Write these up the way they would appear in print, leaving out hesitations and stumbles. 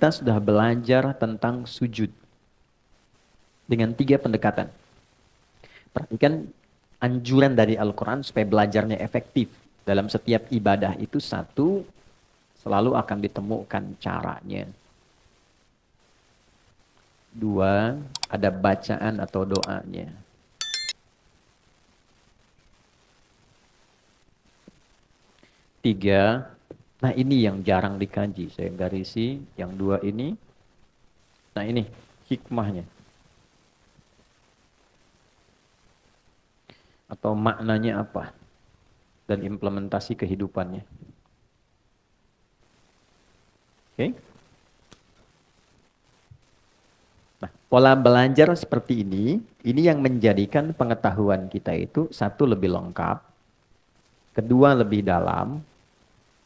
kita sudah belajar tentang sujud dengan 3 pendekatan. Perhatikan anjuran dari Al-Quran supaya belajarnya efektif dalam setiap ibadah itu satu, selalu akan ditemukan caranya. 2, ada bacaan atau doanya. 3, nah ini yang jarang dikaji, saya garisi yang 2 ini. Nah ini hikmahnya atau maknanya apa dan implementasi kehidupannya. Oke? Nah, pola belajar seperti ini yang menjadikan pengetahuan kita itu satu lebih lengkap, kedua lebih dalam,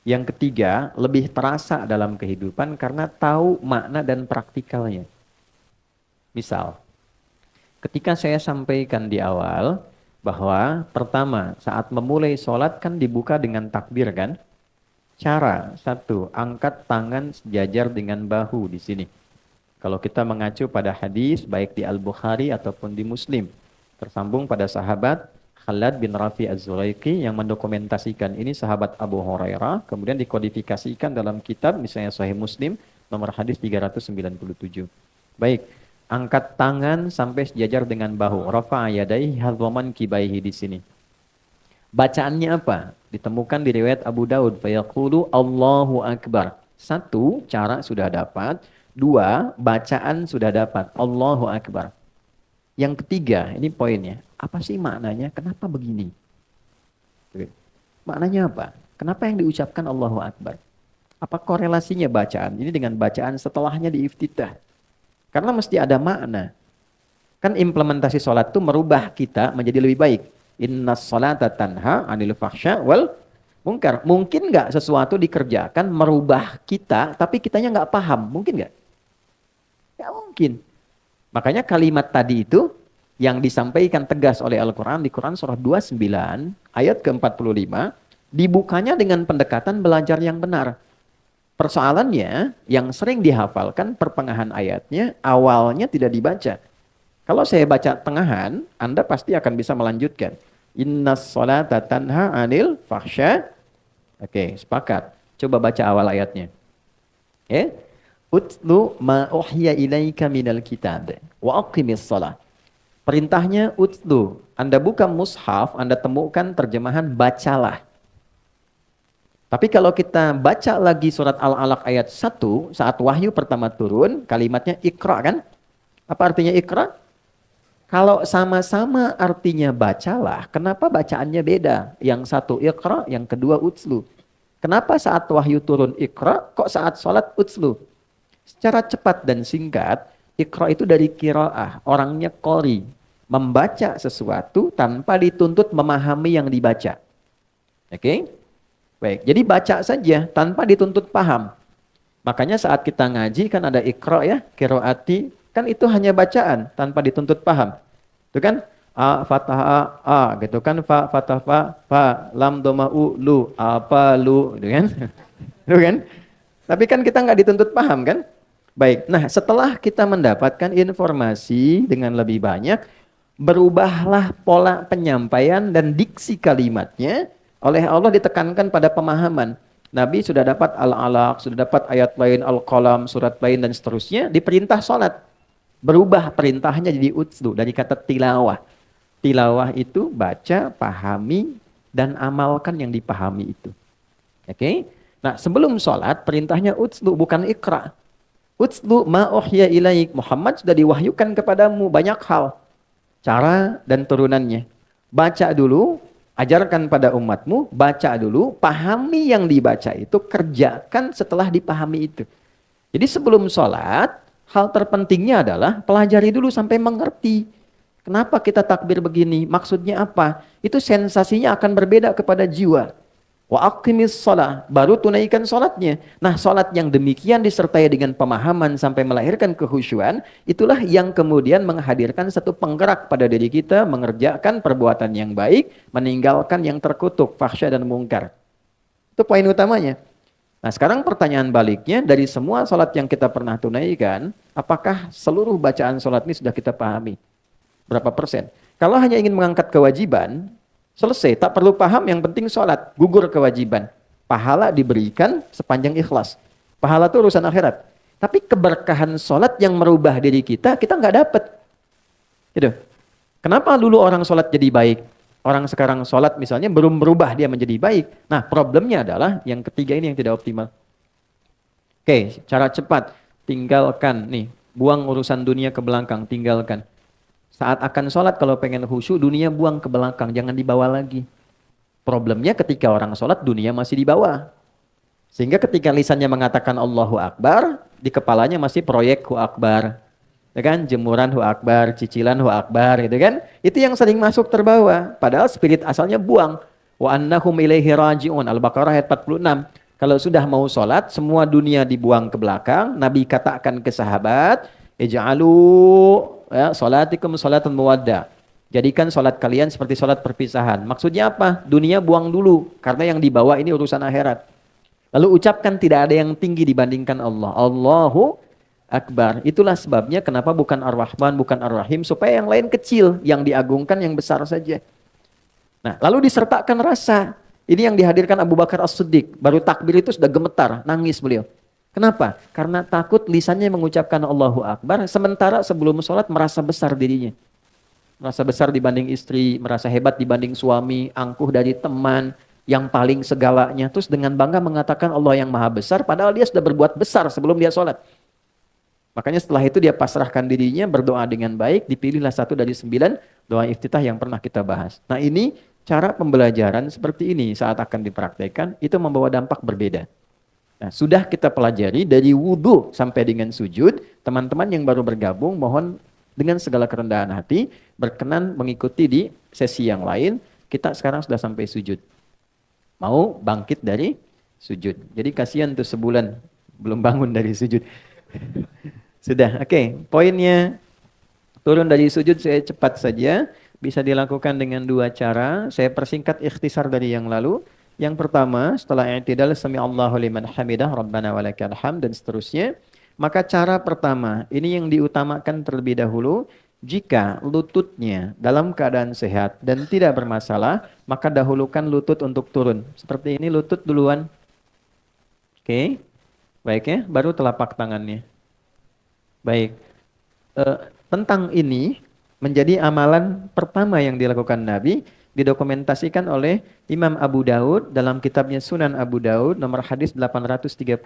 yang ketiga lebih terasa dalam kehidupan karena tahu makna dan praktikalnya. Misal, ketika saya sampaikan di awal bahwa pertama saat memulai sholat kan dibuka dengan takbir kan? Cara satu, angkat tangan sejajar dengan bahu di sini. Kalau kita mengacu pada hadis baik di Al-Bukhari ataupun di Muslim, tersambung pada sahabat Khalad bin Rafi Az-Zulaiki yang mendokumentasikan ini sahabat Abu Hurairah, kemudian dikodifikasikan dalam kitab misalnya Sahih Muslim nomor hadis 397. Baik, angkat tangan sampai sejajar dengan bahu. Rafa'a yadaihi hadwaman kibaihi di sini. Bacaannya apa? Ditemukan di riwayat Abu Daud. Fayaqulu Allahu Akbar. Satu, cara sudah dapat. Dua, bacaan sudah dapat. Allahu Akbar. Yang ketiga, ini poinnya. Apa sih maknanya? Kenapa begini? Maknanya apa? Kenapa yang diucapkan Allahu Akbar? Apa korelasinya bacaan ini dengan bacaan setelahnya di iftitah? Karena mesti ada makna. Kan implementasi sholat itu merubah kita menjadi lebih baik. Inna sholata tanha anil fahsya wal munkar. Mungkin nggak sesuatu dikerjakan merubah kita, tapi kitanya nggak paham? Mungkin nggak? Nggak mungkin. Makanya kalimat tadi itu yang disampaikan tegas oleh Al-Quran di Quran surah 29 ayat ke-45 dibukanya dengan pendekatan belajar yang benar. Persoalannya yang sering dihafalkan pertengahan ayatnya awalnya tidak dibaca. Kalau saya baca tengahan, Anda pasti akan bisa melanjutkan. Innas sholata tanha anil fahsya. Oke, sepakat. Coba baca awal ayatnya. Utlu ma uhya ilaika minal kitab wa aqimis shalah. Perintahnya utlu. Anda buka mushaf, Anda temukan terjemahan bacalah. Tapi kalau kita baca lagi surat Al-Alaq ayat 1, saat wahyu pertama turun, kalimatnya ikra kan? Apa artinya ikra? Kalau sama-sama artinya bacalah, kenapa bacaannya beda? Yang satu ikra, yang kedua utslu. Kenapa saat wahyu turun ikra, kok saat sholat utslu? Secara cepat dan singkat, ikra itu dari qiraah, orangnya qori, membaca sesuatu tanpa dituntut memahami yang dibaca. Oke? Baik, jadi baca saja tanpa dituntut paham. Makanya saat kita ngaji kan ada ikra ya, qiraati, kan itu hanya bacaan tanpa dituntut paham. Itu kan a fathah a gitu kan, fa fathah fa lam dhamma u lu apa lu gitu kan. Itu kan? Tapi kan kita nggak dituntut paham kan? Baik. Nah, setelah kita mendapatkan informasi dengan lebih banyak, berubahlah pola penyampaian dan diksi kalimatnya oleh Allah ditekankan pada pemahaman. Nabi sudah dapat Al-Alaq, sudah dapat ayat lain Al-Qalam, surat lain dan seterusnya, diperintah sholat. Berubah perintahnya jadi utslu dari kata tilawah. Tilawah itu baca, pahami, dan amalkan yang dipahami itu. Oke? Nah, sebelum sholat perintahnya utslu bukan ikra. Utslu ma uhya ilaik. Muhammad sudah diwahyukan kepadamu banyak hal. Cara dan turunannya. Baca dulu, ajarkan pada umatmu, baca dulu, pahami yang dibaca itu, kerjakan setelah dipahami itu. Jadi sebelum sholat, hal terpentingnya adalah pelajari dulu sampai mengerti. Kenapa kita takbir begini? Maksudnya apa? Itu sensasinya akan berbeda kepada jiwa. Wa aqimis shalah, baru tunaikan sholatnya. Nah, sholat yang demikian disertai dengan pemahaman sampai melahirkan kehusyuan, itulah yang kemudian menghadirkan satu penggerak pada diri kita mengerjakan perbuatan yang baik, meninggalkan yang terkutuk, fahsya dan mungkar. Itu poin utamanya. Nah sekarang pertanyaan baliknya, dari semua sholat yang kita pernah tunaikan, apakah seluruh bacaan sholat ini sudah kita pahami? Berapa persen? Kalau hanya ingin mengangkat kewajiban, selesai, tak perlu paham, yang penting sholat, gugur kewajiban. Pahala diberikan sepanjang ikhlas. Pahala itu urusan akhirat. Tapi keberkahan sholat yang merubah diri kita nggak dapat. Gitu. Kenapa dulu orang sholat jadi baik? Orang sekarang sholat misalnya belum berubah dia menjadi baik. Nah problemnya adalah yang ketiga ini yang tidak optimal. Oke, cara cepat. Tinggalkan nih. Buang urusan dunia ke belakang. Tinggalkan. Saat akan sholat kalau pengen khusyuk, dunia buang ke belakang. Jangan dibawa lagi. Problemnya ketika orang sholat, dunia masih dibawa. Sehingga ketika lisannya mengatakan Allahu Akbar, di kepalanya masih proyek Hu Akbar. Ya kan? Jemuran Hu Akbar, cicilan Hu Akbar, gitu kan? Itu yang sering masuk terbawa. Padahal spirit asalnya buang. Wa annahum ilaihi raji'un. Al-Baqarah ayat 46. Kalau sudah mau sholat, semua dunia dibuang ke belakang. Nabi katakan ke sahabat, ij'alu ya, sholatikum sholatan muwadda. Jadikan sholat kalian seperti sholat perpisahan. Maksudnya apa? Dunia buang dulu. Karena yang dibawa ini urusan akhirat. Lalu ucapkan tidak ada yang tinggi dibandingkan Allah. Allahu Akbar. Itulah sebabnya kenapa bukan Ar-Rahman, bukan Ar-Rahim. Supaya yang lain kecil. Yang diagungkan yang besar saja. Nah, lalu disertakan rasa. Ini yang dihadirkan Abu Bakar As-Siddiq. Baru takbir itu sudah gemetar. Nangis beliau. Kenapa? Karena takut lisannya mengucapkan Allahu Akbar. Sementara sebelum sholat merasa besar dirinya. Merasa besar dibanding istri. Merasa hebat dibanding suami. Angkuh dari teman. Yang paling segalanya. Terus dengan bangga mengatakan Allah yang maha besar. Padahal dia sudah berbuat besar sebelum dia sholat. Makanya setelah itu dia pasrahkan dirinya, berdoa dengan baik, dipilihlah satu dari 9 doa iftitah yang pernah kita bahas. Nah ini cara pembelajaran seperti ini saat akan dipraktekkan, itu membawa dampak berbeda. Nah sudah kita pelajari dari wudhu sampai dengan sujud, teman-teman yang baru bergabung mohon dengan segala kerendahan hati, berkenan mengikuti di sesi yang lain, kita sekarang sudah sampai sujud. Mau bangkit dari sujud. Jadi kasihan tuh sebulan belum bangun dari sujud. Sudah, oke. Poinnya turun dari sujud saya cepat saja. Bisa dilakukan dengan 2 cara. Saya persingkat ikhtisar dari yang lalu. Yang pertama, setelah i'tidal sami Allahu liman hamidah, Rabbana walakal hamd dan seterusnya. Maka cara pertama, ini yang diutamakan terlebih dahulu. Jika lututnya dalam keadaan sehat dan tidak bermasalah, maka dahulukan lutut untuk turun. Seperti ini lutut duluan. Oke. Baik ya, baru telapak tangannya. Baik, tentang ini menjadi amalan pertama yang dilakukan Nabi, didokumentasikan oleh Imam Abu Daud dalam kitabnya Sunan Abu Daud, nomor hadis 838,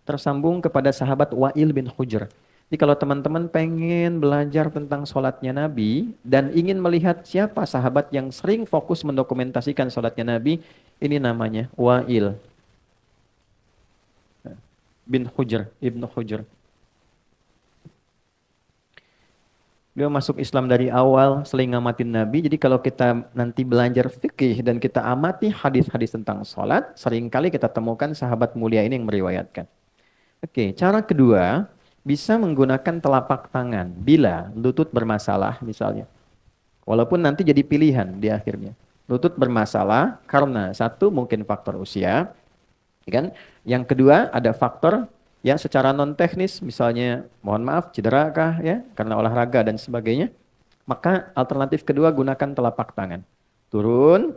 tersambung kepada sahabat Wa'il bin Hujr. Jadi kalau teman-teman pengen belajar tentang sholatnya Nabi, dan ingin melihat siapa sahabat yang sering fokus mendokumentasikan sholatnya Nabi, ini namanya Wa'il bin Hujr, Ibnu Hujr. Beliau masuk Islam dari awal, sering ngamatin Nabi. Jadi kalau kita nanti belajar fikih dan kita amati hadis-hadis tentang sholat, seringkali kita temukan sahabat mulia ini yang meriwayatkan. Oke, cara kedua, bisa menggunakan telapak tangan bila lutut bermasalah misalnya. Walaupun nanti jadi pilihan di akhirnya. Lutut bermasalah karena satu mungkin faktor usia, kan? Yang kedua ada faktor ya secara non teknis, misalnya mohon maaf cedera kah ya karena olahraga dan sebagainya, maka alternatif kedua gunakan telapak tangan. Turun.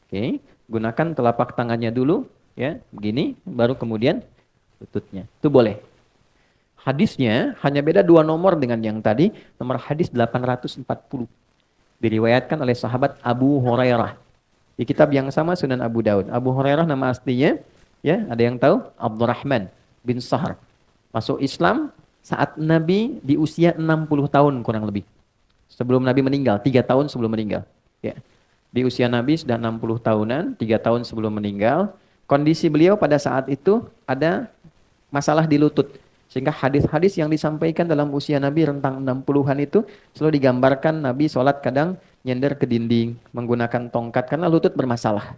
Oke, gunakan telapak tangannya dulu ya, begini baru kemudian lututnya. Itu boleh. Hadisnya hanya beda 2 nomor dengan yang tadi, nomor hadis 840. Diriwayatkan oleh sahabat Abu Hurairah. Di kitab yang sama Sunan Abu Daud. Abu Hurairah nama aslinya ya, ada yang tahu? Abdurrahman bin Sahar. Masuk Islam saat Nabi di usia 60 tahun kurang lebih. Sebelum Nabi meninggal, 3 tahun sebelum meninggal. Ya. Di usia Nabi sudah 60 tahunan, 3 tahun sebelum meninggal. Kondisi beliau pada saat itu ada masalah di lutut. Sehingga hadis-hadis yang disampaikan dalam usia Nabi rentang 60-an itu selalu digambarkan Nabi sholat kadang nyender ke dinding, menggunakan tongkat karena lutut bermasalah.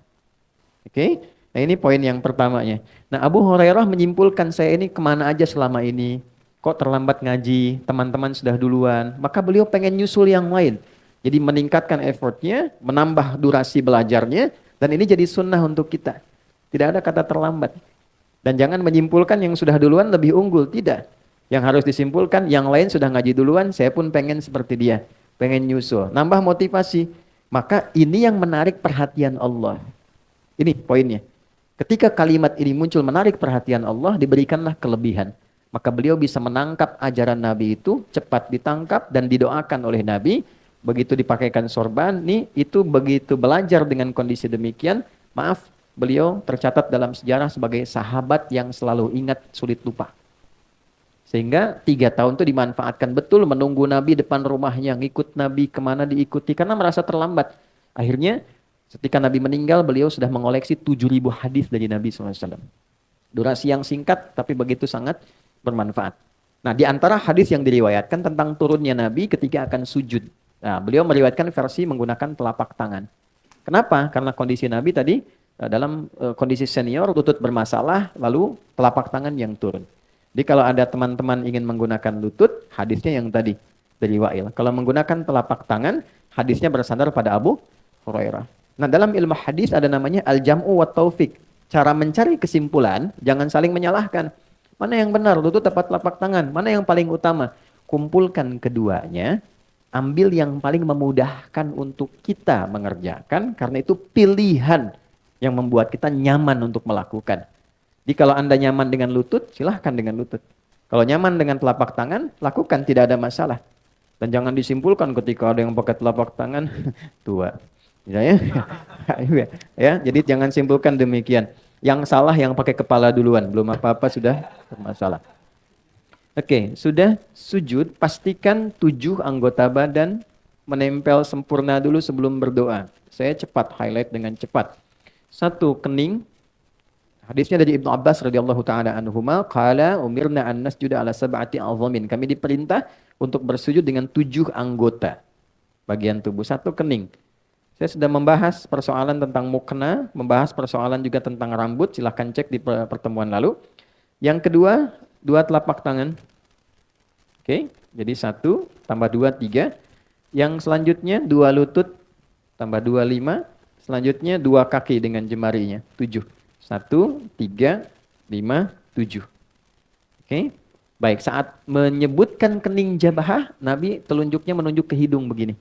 Oke? Nah ini poin yang pertamanya. Nah Abu Hurairah menyimpulkan saya ini kemana aja selama ini. Kok terlambat ngaji, teman-teman sudah duluan. Maka beliau pengen nyusul yang lain. Jadi meningkatkan effortnya, menambah durasi belajarnya. Dan ini jadi sunnah untuk kita. Tidak ada kata terlambat. Dan jangan menyimpulkan yang sudah duluan lebih unggul, tidak. Yang harus disimpulkan, yang lain sudah ngaji duluan, saya pun pengen seperti dia. Pengen nyusul. Nambah motivasi. Maka ini yang menarik perhatian Allah. Ini poinnya. Ketika kalimat ini muncul menarik perhatian Allah, diberikanlah kelebihan. Maka beliau bisa menangkap ajaran Nabi itu, cepat ditangkap dan didoakan oleh Nabi. Begitu dipakaikan sorban, nih itu begitu belajar dengan kondisi demikian, maaf, beliau tercatat dalam sejarah sebagai sahabat yang selalu ingat, sulit lupa. Sehingga 3 tahun itu dimanfaatkan betul menunggu Nabi depan rumahnya, ngikut Nabi kemana diikuti, karena merasa terlambat. Akhirnya ketika Nabi meninggal, beliau sudah mengoleksi 7.000 hadis dari Nabi SAW. Durasi yang singkat, tapi begitu sangat bermanfaat. Nah, di antara hadis yang diriwayatkan tentang turunnya Nabi ketika akan sujud. Nah, beliau meriwayatkan versi menggunakan telapak tangan. Kenapa? Karena kondisi Nabi tadi dalam kondisi senior, lutut bermasalah, lalu telapak tangan yang turun. Jadi kalau ada teman-teman ingin menggunakan lutut, hadisnya yang tadi dari Wa'il. Kalau menggunakan telapak tangan, hadisnya bersandar pada Abu Hurairah. Nah, dalam ilmu hadis ada namanya al-jam'u wa taufik. Cara mencari kesimpulan, jangan saling menyalahkan. Mana yang benar, lutut atau telapak tangan? Mana yang paling utama? Kumpulkan keduanya, ambil yang paling memudahkan untuk kita mengerjakan, karena itu pilihan yang membuat kita nyaman untuk melakukan. Jadi kalau Anda nyaman dengan lutut, silahkan dengan lutut. Kalau nyaman dengan telapak tangan, lakukan, tidak ada masalah. Dan jangan disimpulkan ketika ada yang pakai telapak tangan, tua. Ya, ya, jadi jangan simpulkan demikian. Yang salah yang pakai kepala duluan, belum apa-apa sudah bermasalah. Oke, sudah sujud, pastikan 7 anggota badan menempel sempurna dulu sebelum berdoa. Saya cepat highlight dengan cepat. 1, kening. Hadisnya dari Ibnu Abbas radhiyallahu taala anhuma, qala umirna an nasjuda ala sab'ati a'dhamin. Kami diperintah untuk bersujud dengan 7 anggota bagian tubuh. 1, kening. Saya sudah membahas persoalan tentang mukna, membahas persoalan juga tentang rambut, silahkan cek di pertemuan lalu. Yang kedua, 2 telapak tangan. Oke, jadi 1 tambah 2, 3. Yang selanjutnya 2 lutut tambah 2, 5. Selanjutnya 2 kaki dengan jemarinya, 7. 1, 3, 5, 7. Oke, baik, saat menyebutkan kening jabahah, Nabi telunjuknya menunjuk ke hidung begini.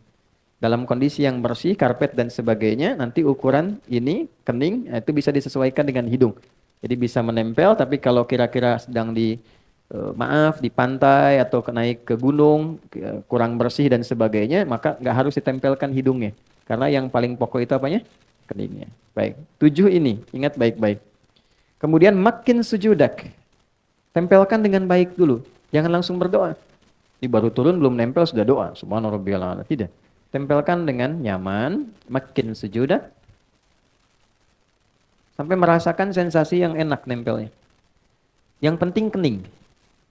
Dalam kondisi yang bersih, karpet dan sebagainya, nanti ukuran ini, kening, itu bisa disesuaikan dengan hidung. Jadi bisa menempel, tapi kalau kira-kira sedang di, di pantai atau naik ke gunung, kurang bersih dan sebagainya, maka nggak harus ditempelkan hidungnya. Karena yang paling pokok itu apanya? Keningnya. Baik, 7 ini, ingat baik-baik. Kemudian makin sujudak. Tempelkan dengan baik dulu. Jangan langsung berdoa. Ini baru turun, belum nempel, sudah doa. Subhanarabbiyal a'la. Tidak. Tempelkan dengan nyaman, makin sujudah, sampai merasakan sensasi yang enak nempelnya. Yang penting kening.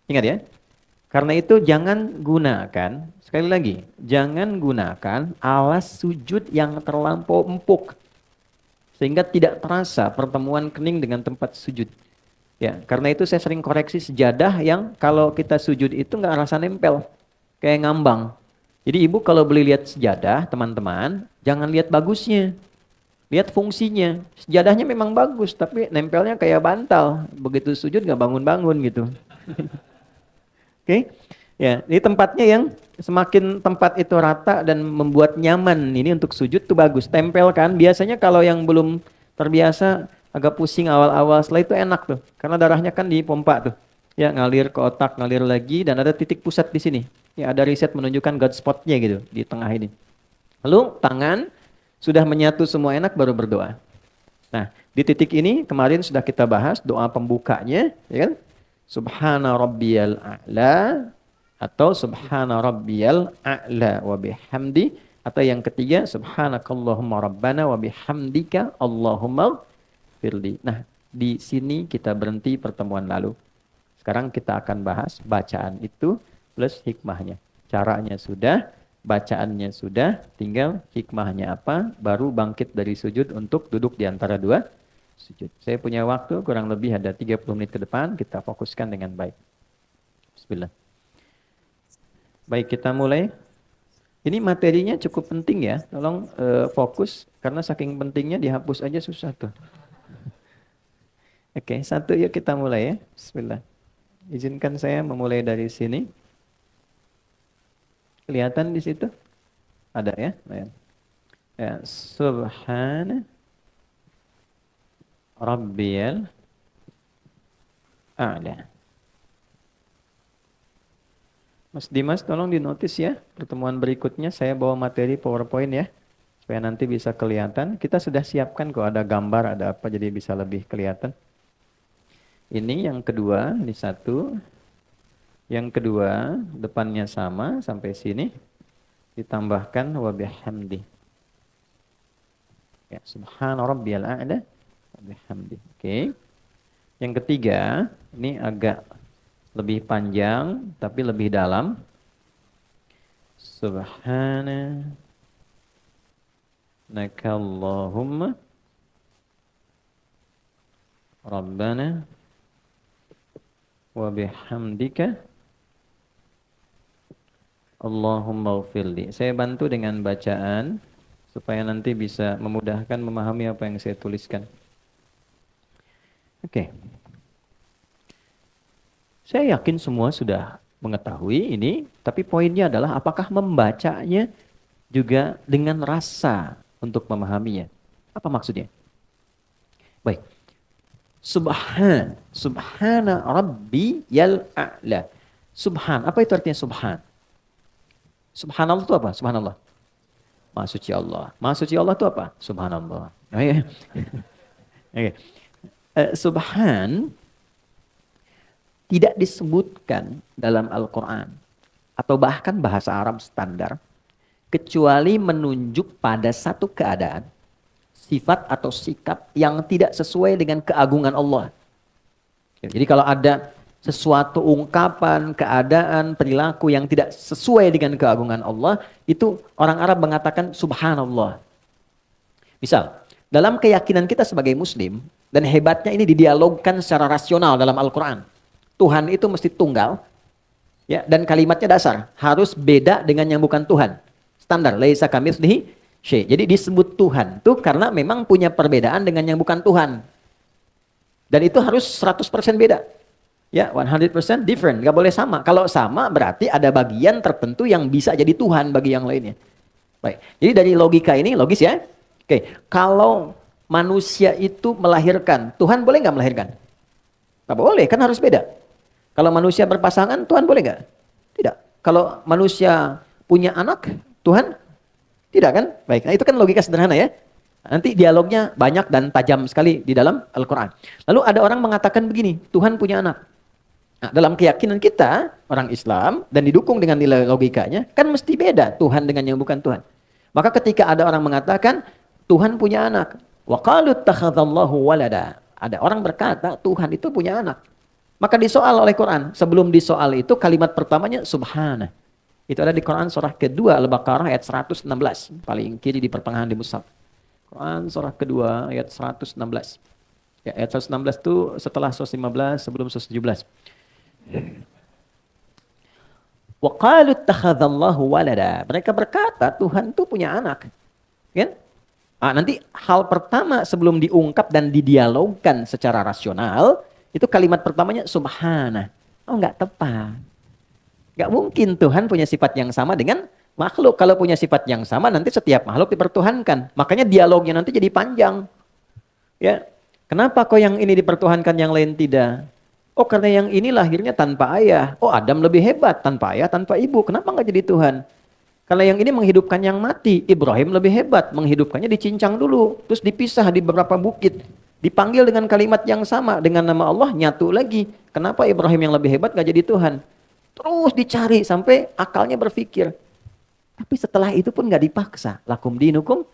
Ingat ya. Karena itu jangan gunakan, sekali lagi, jangan gunakan alas sujud yang terlampau empuk. Sehingga tidak terasa pertemuan kening dengan tempat sujud. Ya, karena itu saya sering koreksi sejadah yang kalau kita sujud itu nggak rasa nempel. Kayak ngambang. Jadi ibu kalau beli lihat sejadah, teman-teman, jangan lihat bagusnya. Lihat fungsinya. Sejadahnya memang bagus, tapi nempelnya kayak bantal. Begitu sujud nggak bangun-bangun gitu. Oke? Ya, ini tempatnya yang semakin tempat itu rata dan membuat nyaman ini untuk sujud tuh bagus. Tempelkan. Biasanya kalau yang belum terbiasa agak pusing awal-awal, setelah itu enak tuh. Karena darahnya kan dipompa tuh. Ya, ngalir ke otak, ngalir lagi, dan ada titik pusat di sini. Ya, ada riset menunjukkan God spot-nya gitu di tengah ini. Lalu tangan sudah menyatu semua enak, baru berdoa. Nah, di titik ini kemarin sudah kita bahas doa pembukanya, ya kan? Subhana rabbiyal a'la atau subhana rabbiyal a'la wa bihamdi, atau yang ketiga subhanakallahumma rabbana wa bihamdika Allahumma firli. Nah, di sini kita berhenti pertemuan lalu. Sekarang kita akan bahas bacaan itu plus hikmahnya. Caranya sudah, bacaannya sudah, tinggal hikmahnya apa, baru bangkit dari sujud untuk duduk di antara 2 sujud. Saya punya waktu kurang lebih ada 30 menit ke depan, kita fokuskan dengan baik. Bismillah. Baik, kita mulai. Ini materinya cukup penting ya, tolong fokus, karena saking pentingnya dihapus aja susah tuh. Oke, satu yuk kita mulai ya. Bismillah. Izinkan saya memulai dari sini. Kelihatan di situ? Ada ya? Ya. Ya, Subhana Rabbiyal A'la. Mas Dimas tolong dinotis ya. Pertemuan berikutnya saya bawa materi PowerPoint ya. Supaya nanti bisa kelihatan. Kita sudah siapkan kok ada gambar, ada apa jadi bisa lebih kelihatan. Ini yang kedua, ini satu. Yang kedua, depannya sama sampai sini. Ditambahkan wa bihamdi. Ya, subhana rabbiyal a'la wa bihamdi. Oke. Yang ketiga, ini agak lebih panjang tapi lebih dalam. Subhana nakallahumma rabbana wa bihamdika Allahumma ghfirli. Saya bantu dengan bacaan supaya nanti bisa memudahkan memahami apa yang saya tuliskan. Oke. Saya yakin semua sudah mengetahui ini, tapi poinnya adalah apakah membacanya juga dengan rasa untuk memahaminya. Apa maksudnya? Baik. Subhana rabbi yal a'la. Subhan, apa itu artinya subhan? Subhanallah itu apa? Subhanallah. Maha suci Allah. Maha suci Allah itu apa? Subhanallah. Oke. Okay. Subhan tidak disebutkan dalam Al-Quran atau bahkan bahasa Arab standar kecuali menunjuk pada satu keadaan, sifat atau sikap yang tidak sesuai dengan keagungan Allah. Jadi kalau ada sesuatu ungkapan, keadaan, perilaku yang tidak sesuai dengan keagungan Allah, itu orang Arab mengatakan subhanallah. Misal, dalam keyakinan kita sebagai muslim, dan hebatnya ini didialogkan secara rasional dalam Al-Quran. Tuhan itu mesti tunggal, ya, dan kalimatnya dasar. Harus beda dengan yang bukan Tuhan. Standar, laisa kamitslihi syai'. Jadi disebut Tuhan tuh karena memang punya perbedaan dengan yang bukan Tuhan. Dan itu harus 100% beda. Ya, 100% different, gak boleh sama. Kalau sama berarti ada bagian tertentu yang bisa jadi Tuhan bagi yang lainnya. Baik, jadi dari logika ini, logis ya. Oke, kalau manusia itu melahirkan, Tuhan boleh gak melahirkan? Gak boleh, kan harus beda. Kalau manusia berpasangan, Tuhan boleh gak? Tidak. Kalau manusia punya anak, Tuhan tidak kan? Baik, nah itu kan logika sederhana ya. Nanti dialognya banyak dan tajam sekali di dalam Al-Quran. Lalu ada orang mengatakan begini, Tuhan punya anak. Nah, dalam keyakinan kita, orang Islam, dan didukung dengan nilai logikanya, kan mesti beda Tuhan dengan yang bukan Tuhan. Maka ketika ada orang mengatakan, Tuhan punya anak. Wa qalu ittakhadallahu walada. Ada orang berkata, Tuhan itu punya anak. Maka disoal oleh Quran. Sebelum disoal itu, kalimat pertamanya, Subhana. Itu ada di Quran surah kedua, Al-Baqarah ayat 116. Paling kiri di pertengahan di mushaf. Quran surah kedua, ayat 116. Ya, ayat 116 itu setelah 115, sebelum 117. Wa qalu ittakhadallahu walada. Mereka berkata Tuhan itu punya anak. Kan? Nah, nanti hal pertama sebelum diungkap dan didialogkan secara rasional, itu kalimat pertamanya subhana. Oh, enggak tepat. Enggak mungkin Tuhan punya sifat yang sama dengan makhluk. Kalau punya sifat yang sama nanti setiap makhluk dipertuhankan. Makanya dialognya nanti jadi panjang. Ya. Kenapa kok yang ini dipertuhankan yang lain tidak? Oh, karena yang ini lahirnya tanpa ayah. Oh, Adam lebih hebat tanpa ayah, tanpa ibu. Kenapa nggak jadi Tuhan? Karena yang ini menghidupkan yang mati. Ibrahim lebih hebat. Menghidupkannya dicincang dulu. Terus dipisah di beberapa bukit. Dipanggil dengan kalimat yang sama. Dengan nama Allah nyatu lagi. Kenapa Ibrahim yang lebih hebat nggak jadi Tuhan? Terus dicari sampai akalnya berpikir. Tapi setelah itu pun nggak dipaksa. Lakum dinukum.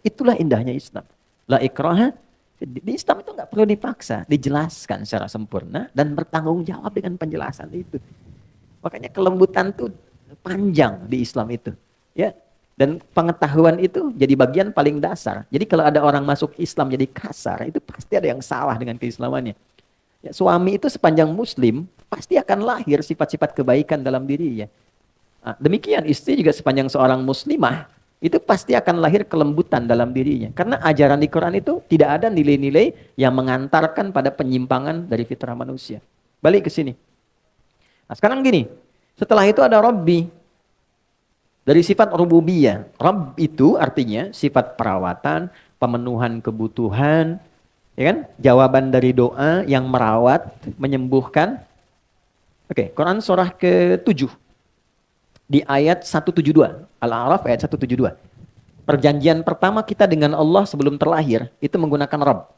Itulah indahnya Islam. La ikraha. Di Islam itu nggak perlu dipaksa, dijelaskan secara sempurna dan bertanggung jawab dengan penjelasan itu. Makanya kelembutan itu panjang di Islam itu, ya. Dan pengetahuan itu jadi bagian paling dasar. Jadi kalau ada orang masuk Islam jadi kasar, itu pasti ada yang salah dengan keislamannya. Ya, suami itu sepanjang Muslim pasti akan lahir sifat-sifat kebaikan dalam dirinya. Nah, demikian istri juga sepanjang seorang Muslimah itu pasti akan lahir kelembutan dalam dirinya. Karena ajaran di Quran itu tidak ada nilai-nilai yang mengantarkan pada penyimpangan dari fitrah manusia. Balik ke sini. Nah sekarang gini, setelah itu ada Rabbi. Dari sifat rububiyah. Rabb itu artinya sifat perawatan, pemenuhan kebutuhan, ya kan? Jawaban dari doa yang merawat, menyembuhkan. Oke, Quran surah ke-7 di ayat 172. Al-A'raf ayat 172. Perjanjian pertama kita dengan Allah sebelum terlahir itu menggunakan Rabb.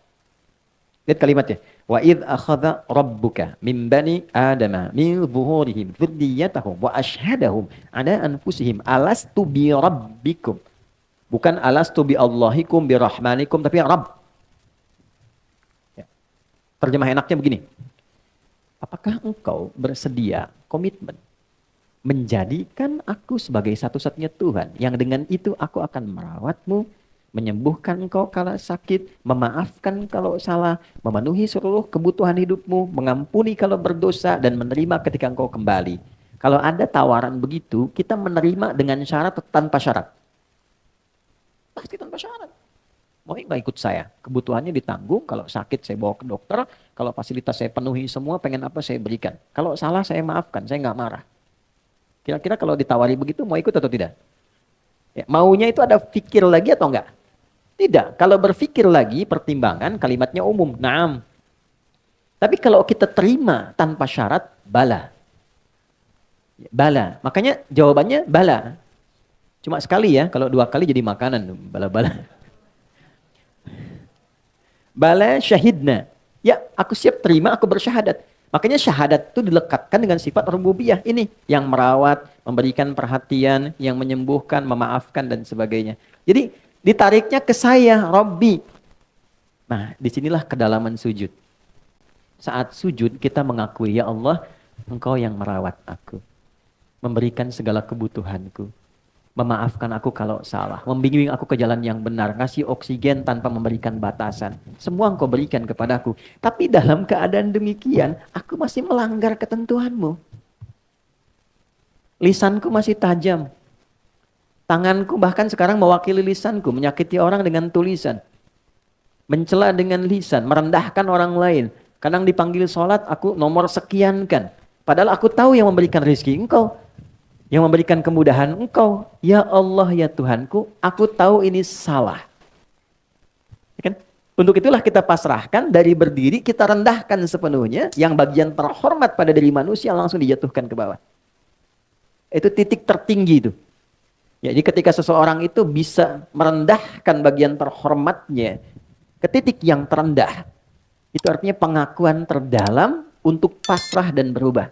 Lihat kalimatnya. Wa idh akhadha rabbuka min bani adama min zuhurihim dzurriyyatahum wa ashhadahum ala anfusihim alastu bi rabbikum. Bukan alastu bi Allahikum bi rahmanikum tapi Rabb. Ya. Terjemah enaknya begini. Apakah engkau bersedia komitmen menjadikan aku sebagai satu-satunya Tuhan yang dengan itu aku akan merawatmu, menyembuhkan engkau kalau sakit, memaafkan kalau salah, memenuhi seluruh kebutuhan hidupmu, mengampuni kalau berdosa, dan menerima ketika engkau kembali. Kalau ada tawaran begitu, kita menerima dengan syarat atau tanpa syarat? Pasti tanpa syarat. Mau nggak ikut saya? Kebutuhannya ditanggung, kalau sakit saya bawa ke dokter, kalau fasilitas saya penuhi semua, pengen apa saya berikan. Kalau salah saya maafkan, saya nggak marah. Kira-kira kalau ditawari begitu mau ikut atau tidak? Ya, maunya itu ada pikir lagi atau enggak? Tidak. Kalau berpikir lagi, pertimbangan kalimatnya umum. Naam. Tapi kalau kita terima tanpa syarat, bala. Bala. Makanya jawabannya bala. Cuma sekali ya, kalau 2 kali jadi makanan. Bala-bala. Bala syahidna. Ya, aku siap terima, aku bersyahadat. Makanya syahadat itu dilekatkan dengan sifat rububiyah ini. Yang merawat, memberikan perhatian, yang menyembuhkan, memaafkan, dan sebagainya. Jadi ditariknya ke saya, Rabbi. Nah, disinilah kedalaman sujud. Saat sujud kita mengakui, ya Allah, Engkau yang merawat aku. Memberikan segala kebutuhanku. Memaafkan aku kalau salah. Membimbing aku ke jalan yang benar. Ngasih oksigen tanpa memberikan batasan. Semua Engkau berikan kepadaku. Tapi dalam keadaan demikian, aku masih melanggar ketentuanmu. Lisanku masih tajam. Tanganku bahkan sekarang mewakili lisanku. Menyakiti orang dengan tulisan. Mencela dengan lisan. Merendahkan orang lain. Kadang dipanggil sholat, aku nomor sekian kan. Padahal aku tahu yang memberikan rezeki Engkau. Yang memberikan kemudahan Engkau. Ya Allah ya Tuhanku, aku tahu ini salah. Ya kan? Untuk itulah kita pasrahkan, dari berdiri kita rendahkan sepenuhnya. Yang bagian terhormat pada diri manusia langsung dijatuhkan ke bawah. Itu titik tertinggi itu. Jadi ketika seseorang itu bisa merendahkan bagian terhormatnya ke titik yang terendah, itu artinya pengakuan terdalam untuk pasrah dan berubah.